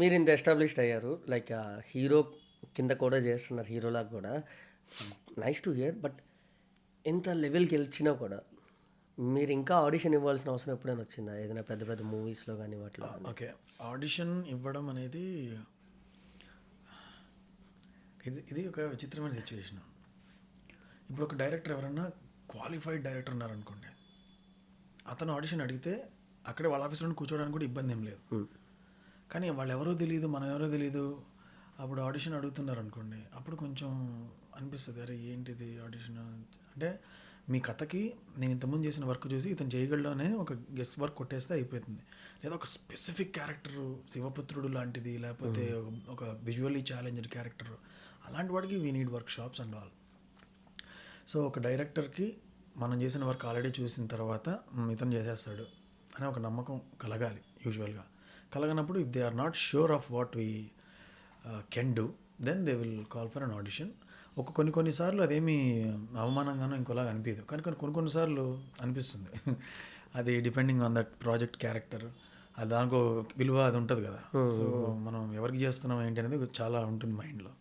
మీరు ఇంత ఎస్టాబ్లిష్డ్ అయ్యారు, లైక్ హీరో కింద కూడా చేస్తున్నారు, హీరోలాగా కూడా. Nice to hear. బట్ ఎంత లెవెల్కి గెలిచినా కూడా మీరు ఇంకా ఆడిషన్ ఇవ్వాల్సిన అవసరం ఎప్పుడైనా వచ్చిందా, ఏదైనా పెద్ద పెద్ద మూవీస్లో కానీ వాటిలో? ఓకే, ఆడిషన్ ఇవ్వడం అనేది ఇది ఒక విచిత్రమైన సిచ్యువేషన్. ఇప్పుడు ఒక డైరెక్టర్ ఎవరన్నా క్వాలిఫైడ్ డైరెక్టర్ ఉన్నారనుకోండి, అతను ఆడిషన్ అడిగితే అక్కడే వాళ్ళ ఆఫీస్లో కూర్చోడానికి కూడా ఇబ్బంది ఏం లేదు. కానీ వాళ్ళు ఎవరో తెలియదు, మనం ఎవరో తెలియదు, అప్పుడు ఆడిషన్ అడుగుతున్నారు అనుకోండి, అప్పుడు కొంచెం అనిపిస్తుంది, అరే ఏంటిది ఆడిషన్ అంటే. మీ కథకి నేను ఇంతకుముందు చేసిన వర్క్ చూసి ఇతను చేయగలలోనే ఒక గెస్ వర్క్ కొట్టేస్తే అయిపోతుంది. లేదా ఒక స్పెసిఫిక్ క్యారెక్టర్, శివపుత్రుడు లాంటిది, లేకపోతే ఒక విజువల్లీ ఛాలెంజ్డ్ క్యారెక్టర్, అలాంటి వాటికి we need work shops and all. So ఒక డైరెక్టర్కి మనం చేసిన వర్క్ ఆల్రెడీ చూసిన తర్వాత ఇతను చేసేస్తాడు అనే ఒక నమ్మకం కలగాలి. యూజువల్గా కలగనప్పుడు if they are not sure of what we can do, then they will call for an audition. కొన్నిసార్లు అదేమీ అవమానంగానో ఇంకోలాగా అనిపించదు, కానీ కొన్నిసార్లు అనిపిస్తుంది. అది depending on that project character, అది దానికో విలువ అది ఉంటుంది కదా. సో మనం ఎవరికి చేస్తున్నాం ఏంటి అనేది చాలా ఉంటుంది మైండ్లో.